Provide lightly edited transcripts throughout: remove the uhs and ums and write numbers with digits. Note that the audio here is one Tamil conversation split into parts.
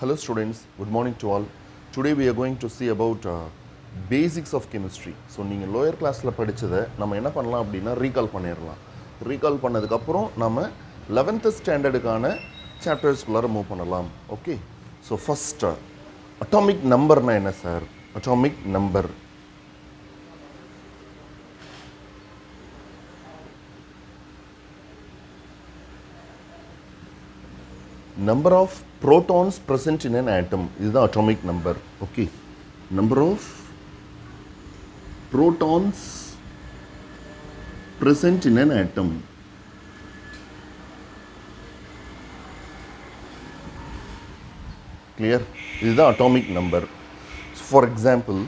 Hello students, good morning to all. Today we are going to see about basics of chemistry. So நீங்கள் lower classல படிச்சதை நம்ம என்ன பண்ணலாம் அப்படின்னா recall பண்ணிடலாம். Recall பண்ணதுக்கப்புறம் நம்ம 11th ஸ்டாண்டர்டுக்கான சாப்டர்ஸ்குள்ளார மூவ் பண்ணலாம். ஓகே, ஸோ ஃபஸ்ட் அட்டாமிக் நம்பர்னா என்ன sir? Atomic number number of protons present in an atom is the atomic number. Okay, number of protons present in an atom. Clear? This is the atomic number. So for example,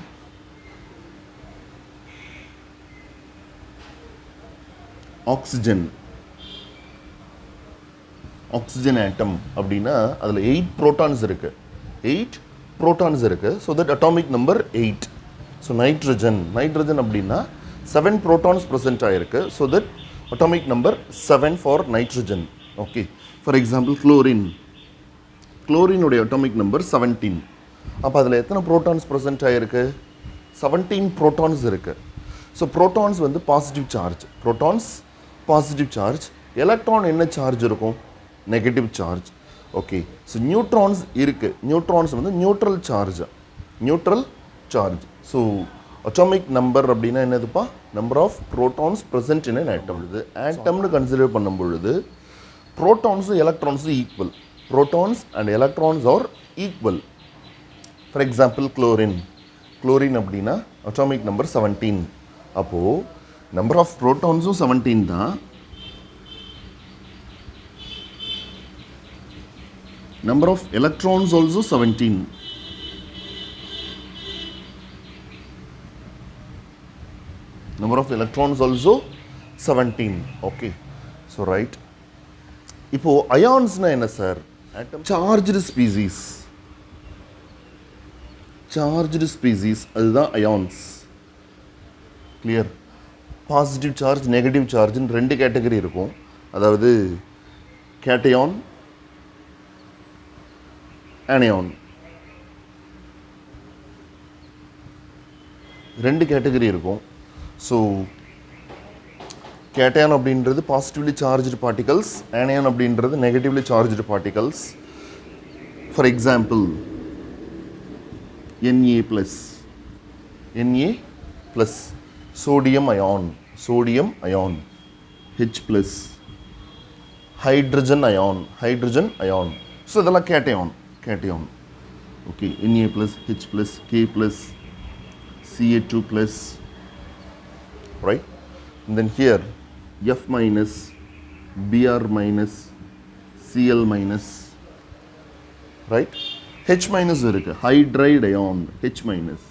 oxygen atom அப்படின்னா அதில் 8 protons இருக்கு. 8 protons இருக்கு. So that atomic number 8. So nitrogen அப்படின்னா 7 protons present ஆயிருக்கு. So that atomic number 7 for nitrogen. Okay. For example, chlorine உடைய atomic number 17. அப்போ அதில் எத்தனை protons present ஆயிருக்கு? 17 protons இருக்கு. So protons வந்து positive charge. protons positive charge. Electron என்ன சார்ஜ் இருக்கும்? Negative charge. Okay, so neutrons இருக்குது. நியூட்ரான்ஸ் வந்து neutral charge. So atomic number அப்படின்னா என்னதுப்பா? Number of protons present in an atom. இது ஆட்டம்னு கன்சிடர் பண்ணும் பொழுது ப்ரோட்டான்ஸும் எலக்ட்ரான்ஸும் equal. Protons and electrons are equal. For example chlorine அப்படின்னா அட்டாமிக் நம்பர் 17. அப்போது நம்பர் ஆஃப் ப்ரோட்டான்ஸும் 17 தான். Number of electrons also 17. Number of electrons also 17. Okay. So right. இப்போ ionsனா என்ன சார்? Charged species. அதுதான் ions. Clear? Positive charge, negative சார்ஜ்னு 2 கேட்டகரி இருக்கும். அதாவது கேட்டையான், ஆனியான், 2 கேட்டகரி இருக்கும். ஸோ கேட்டையான் அப்படின்றது பாசிட்டிவ்லி சார்ஜ்டு பார்ட்டிகல்ஸ், ஆனியான் அப்படின்றது negatively charged particles. For example Na plus sodium ion, H plus hydrogen ion. So இதெல்லாம் cation. Okay, Na plus, H plus, K plus, Ca2 plus, right? And then here F minus, Br minus, Cl minus, right? H minus இருக்கு, hydride ion, H minus,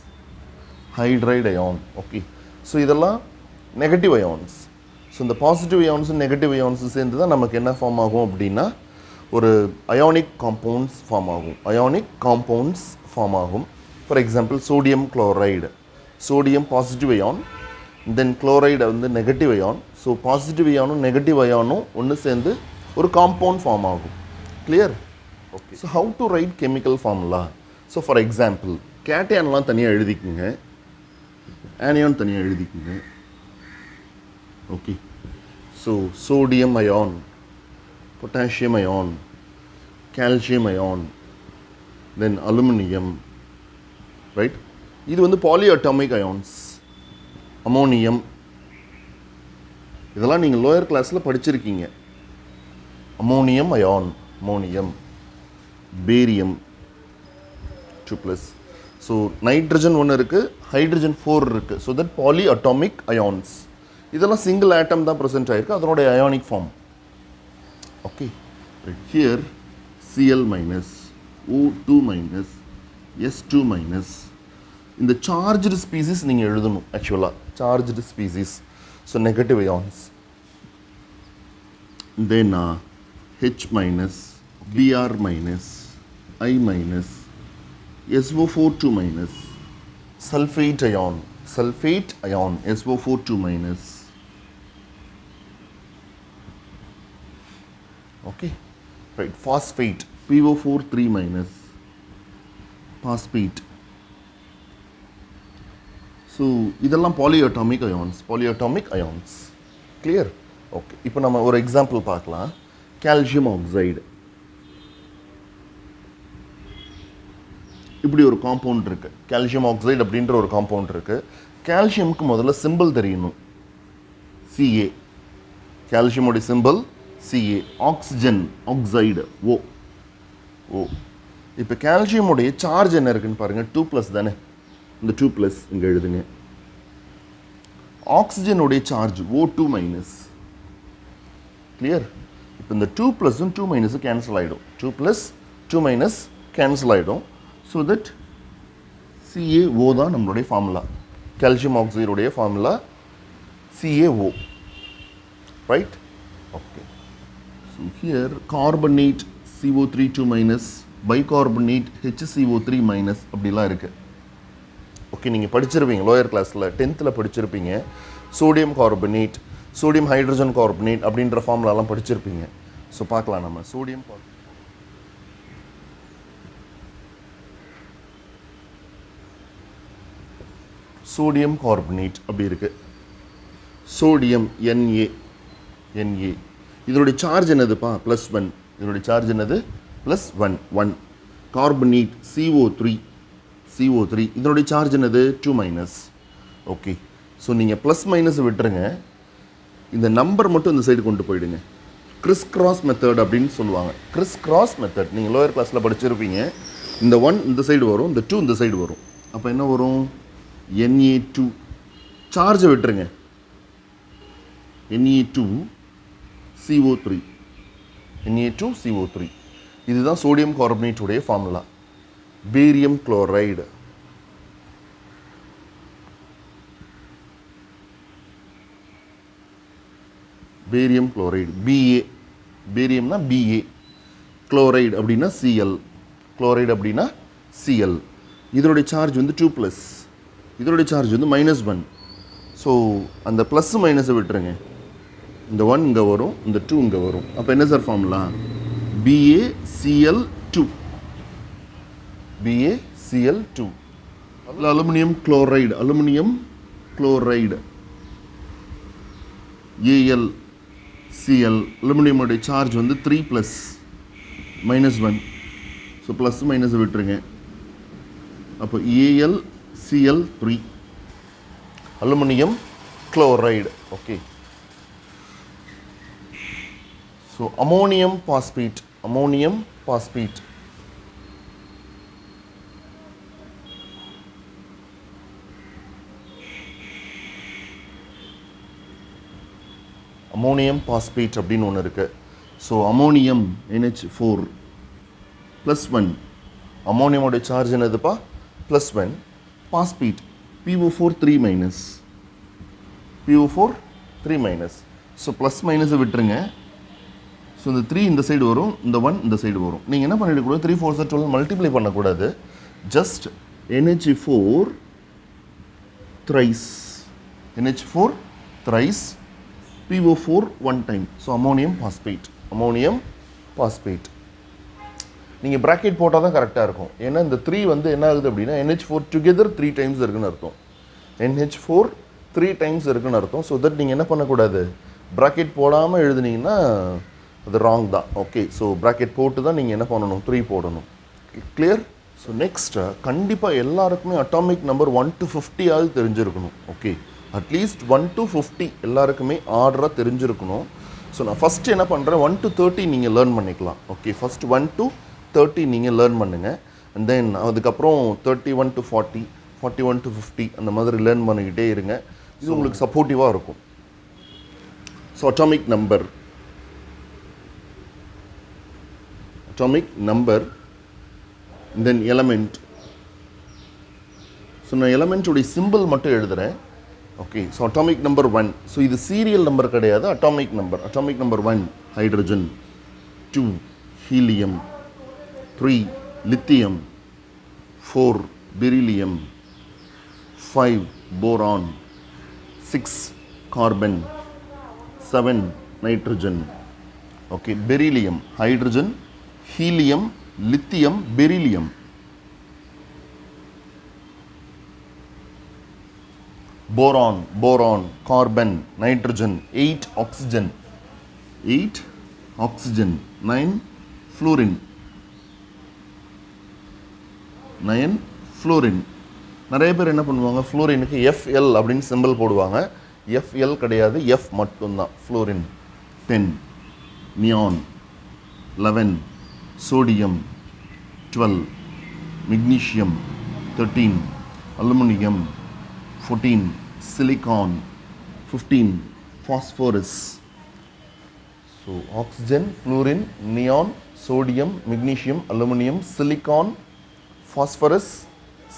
hydride ion. Okay, so இதெல்லாம் நெகட்டிவ் அயான்ஸ். ஸோ இந்த பாசிட்டிவ் அயான்ஸும் நெகட்டிவ் அயான்ஸும் சேர்ந்து தான் நமக்கு என்ன ஃபார்ம் ஆகும் அப்படின்னா ஒரு அயானிக் காம்பவுண்ட்ஸ் ஃபார்ம் ஆகும். For example sodium chloride, sodium positive ion, then chloride வந்து நெகட்டிவ் அயான். ஸோ பாசிட்டிவ் அயானும் நெகட்டிவ் அயானும் ஒன்று சேர்ந்து ஒரு காம்பவுண்ட் ஃபார்ம் ஆகும். Clear? Okay, so how to write chemical formula? So for example கேட்டையான்லாம் தனியாக எழுதிக்குங்க, ஆனியான் தனியாக எழுதிக்குங்க. Okay, so sodium ion, potassium ion, calcium ion, then aluminum, right? இது வந்து polyatomic ions. ammonium, இதெல்லாம் நீங்கள் லோயர் கிளாஸில் படிச்சிருக்கீங்க. ammonium ion, barium 2+. So nitrogen 1 இருக்குது, ஹைட்ரஜன் 4 இருக்குது. So that polyatomic ions. இதெல்லாம் சிங்கிள் ஆட்டம் தான் ப்ரெசென்ட் ஆகிருக்கு, அதனுடைய ionic form. Okay, right here Cl minus, O2 minus, S2 minus. இந்த சார்ஜ்டு ஸ்பீசிஸ் நீங்கள் எழுதணும். ஆக்சுவலாக charged species, so negative ions. Then H minus, Br minus, I minus, SO42 minus, sulfate ion, SO42 minus. Okay, right, phosphate PO4 3 minus, phosphate. So இதெல்லாம் polyatomic ions. Clear? Okay. இப்போ நம்ம ஒரு எக்ஸாம்பிள் பார்க்கலாம். Calcium oxide. இப்படி ஒரு காம்பவுண்ட் இருக்கு. கால்சியம் ஆக்சைடு அப்படின்ற ஒரு காம்பவுண்ட் இருக்கு. கால்சியம்க்கு முதல்ல சிம்பிள் தெரியணும். Ca. கால்சியமோட simple Ca. Oxygen oxide O. O. இப்போ கால்சியமுடைய சார்ஜ் என்ன இருக்குன்னு பாருங்க, 2+ தானே. இந்த 2+ இங்கே எழுதுங்க. ஆக்சிஜனுடைய சார்ஜ் O2-. கிளியர்? இப்போ இந்த 2+ம் 2- கேன்சல் ஆகிடும். 2+, 2- கேன்சல் ஆகிடும். ஸோ தட் CaO தான் நம்மளுடைய ஃபார்முலா. கால்சியம் ஆக்சைடுடைய formula CaO. Right? Okay. So here carbonate CO3 2-, bicarbonate HCO3- அப்படிலாம் இருக்குது. ஓகே, நீங்கள் படிச்சிருப்பீங்க லோயர் கிளாஸில் 10th படிச்சிருப்பீங்க. Sodium carbonate, sodium hydrogen carbonate அப்படின்ற ஃபார்முலாலாம் படிச்சிருப்பீங்க. ஸோ பார்க்கலாம் நம்ம. சோடியம் கார்பனேட் அப்படி இருக்குது. Sodium Na. இதனுடைய சார்ஜ் என்னதுப்பா? +1. இதனுடைய சார்ஜ் என்னது? +1. Carbonate CO3. இதனுடைய சார்ஜ் என்னது? 2-. ஓகே. ஸோ நீங்கள் +- விட்டுருங்க. இந்த நம்பர் மட்டும் இந்த சைடு கொண்டு போயிடுங்க. கிறிஸ் கிராஸ் மெத்தட் அப்படின்னு சொல்லுவாங்க. கிறிஸ் கிராஸ் மெத்தட் நீங்கள் லோயர் கிளாஸில் படிச்சிருப்பீங்க. இந்த 1 இந்த சைடு வரும், இந்த 2 இந்த சைடு வரும். அப்போ என்ன வரும்? Na2. சார்ஜை விட்டுருங்க. Na2CO3. Na2CO3. இதுதான் சோடியம் கார்பனேட்டுடைய formula. Barium chloride. Barium chloride Ba. பேரியம்னா Ba. குளோரைடு அப்படின்னா Cl. குளோரைடு அப்படின்னா Cl. இதனுடைய சார்ஜ் வந்து 2+. இதனுடைய சார்ஜ் வந்து -1. ஸோ அந்த ப்ளஸ் மைனஸை விட்டுருங்க. இந்த 1 இங்கே வரும், இந்த 2 இங்கே வரும். அப்போ என்ன sir formula? BaCl2. BaCl2. Aluminium chloride. AlCl. அலுமினியமுடைய சார்ஜ் வந்து 3+, -1. ஸோ ப்ளஸ் மைனஸை விட்டுருங்க. அப்போ AlCl3. Aluminium chloride. Okay. So ammonium phosphate. Ammonium phosphate அப்படின்னு ஒன்று இருக்குது. So ammonium NH4 +1. அமோனியமோடைய சார்ஜ் என்னதுப்பா? +1. Phosphate PO4 3-. PO4 3-. So plus மைனஸை விட்டுருங்க. ஸோ இந்த 3 இந்த சைடு வரும், இந்த 1 இந்த சைடு வரும். நீங்கள் என்ன பண்ணிடக்கூடாது? 3 4 12 மல்டிப்ளை பண்ணக்கூடாது. Just NH4 thrice. NH4 thrice. PO4 1 time. So ammonium phosphate. நீங்கள் ப்ராக்கெட் போட்டால் தான் கரெக்டாக இருக்கும். ஏன்னா இந்த 3 வந்து என்ன ஆகுது அப்படின்னா NH4 டுகெதர் 3 times இருக்குன்னு அர்த்தம். NH4 3 times இருக்குன்னு அர்த்தம். ஸோ தட் நீங்கள் என்ன பண்ணக்கூடாது? ப்ராக்கெட் போடாமல் எழுதுனீங்கன்னா அது ராங் தான். ஓகே. ஸோ ப்ராக்கெட் போட்டு தான் நீங்கள் என்ன பண்ணணும்? 3 போடணும். கிளியர்? ஸோ நெக்ஸ்ட்டு கண்டிப்பாக எல்லாருக்குமே அட்டாமிக் நம்பர் 1 to 50 ஆகுது தெரிஞ்சிருக்கணும். ஓகே. அட்லீஸ்ட் 1 to 50 எல்லாருக்குமே ஆர்டராக தெரிஞ்சிருக்கணும். ஸோ நான் ஃபஸ்ட்டு என்ன பண்ணுறேன்? 1 to 30 நீங்கள் லேர்ன் பண்ணிக்கலாம். ஓகே. ஃபஸ்ட் 1 to 30 நீங்கள் லேர்ன் பண்ணுங்கள். அண்ட் தென் அதுக்கப்புறம் 31 to 40, 41 to 50 அந்த மாதிரி லேர்ன் பண்ணிக்கிட்டே இருங்க. இது உங்களுக்கு சப்போர்ட்டிவாக இருக்கும். ஸோ அட்டாமிக் நம்பர் தென் எலமெண்ட். ஸோ நான் எலமெண்ட்டுடைய சிம்பிள் மட்டும் எழுதுகிறேன். Okay. So atomic number 1. So இது சீரியல் நம்பர் கிடையாது, atomic number 1 hydrogen, 2 helium, 3 lithium, 4 beryllium, 5 boron, 6 carbon, 7 nitrogen. Okay. Beryllium, hydrogen, helium, lithium, beryllium. boron, carbon, nitrogen, 8 oxygen, 9 fluorine, 9 fluorine. நிறைய பேர் என்ன பண்ணுவாங்க, ஃப்ளூரினுக்கு FL அப்படின்னு சிம்பிள் போடுவாங்க. FL கிடையாது, F மட்டும்தான், fluorine. 10 neon, 11 sodium, 12 magnesium, 13 aluminium, 14 silicon, 15 phosphorus. So oxygen, fluorine, neon, sodium, magnesium, aluminum, silicon, phosphorus.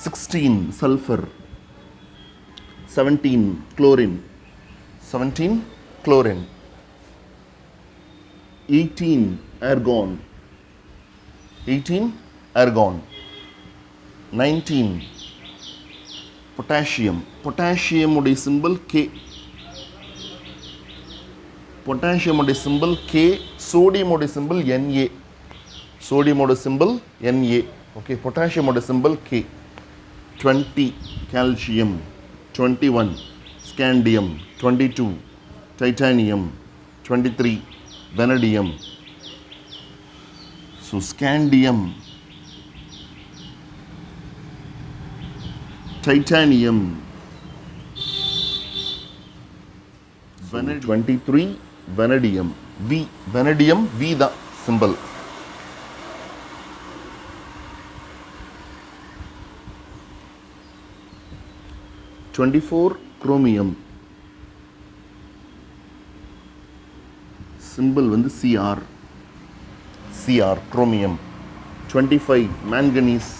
16 sulfur, 17 chlorine, 18 argon, 19 potassium. Potassium உடைய symbol K. Potassium உடைய symbol K. Sodium உடைய symbol Na. Sodium உடைய symbol Na. Okay, potassium உடைய symbol K. 20 calcium, 21 scandium, 22 titanium, 23 vanadium. So scandium, titanium, 23 vanadium. Vanadium V the symbol. 24 chromium, symbol வந்து Cr, chromium. 25 manganese,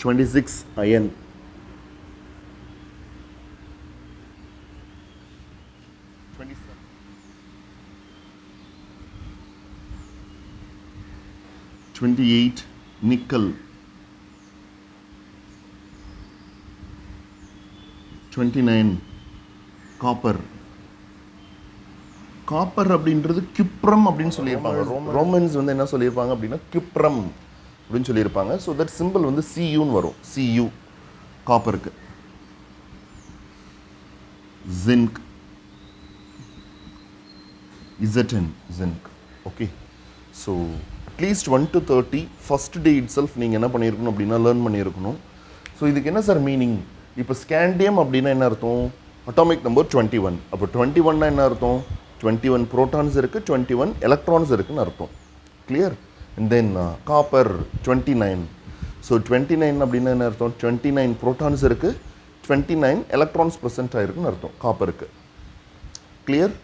26 iron, 28 nickel, 29 copper. Copper அப்படின்றது கிப்ரம் அப்படின்னு சொல்லியிருப்பாங்க. ரோமன்ஸ் வந்து என்ன சொல்லியிருப்பாங்க அப்படின்னா கிப்ரம் அப்படின்னு சொல்லியிருப்பாங்க. ஸோ தட் சிம்பிள் வந்து Cuன்னு வரும். Cu காப்பருக்கு. Zinc, Zn, zinc. Okay, so at least 1 to 30 first day itself நீங்கள் என்ன பண்ணியிருக்கணும் அப்படின்னா லேர்ன் பண்ணியிருக்கணும். ஸோ இதுக்கு என்ன சார் மீனிங்? இப்போ ஸ்கேண்டியம் அப்படின்னா என்ன அர்த்தம்? Atomic number 21. அப்போ 21னா என்ன அர்த்தம்? 21 ப்ரோட்டான்ஸ் இருக்குது, 21 எலக்ட்ரான்ஸ் இருக்குதுன்னு அர்த்தம். Clear? And then copper 29. So 29 அப்படின்னா என்ன அர்த்தம்? 29 ப்ரோட்டான்ஸ் இருக்குது, 29 எலக்ட்ரான்ஸ் ப்ரெசென்ட் ஆகிருக்குன்னு அர்த்தம் காப்பருக்கு. கிளியர்?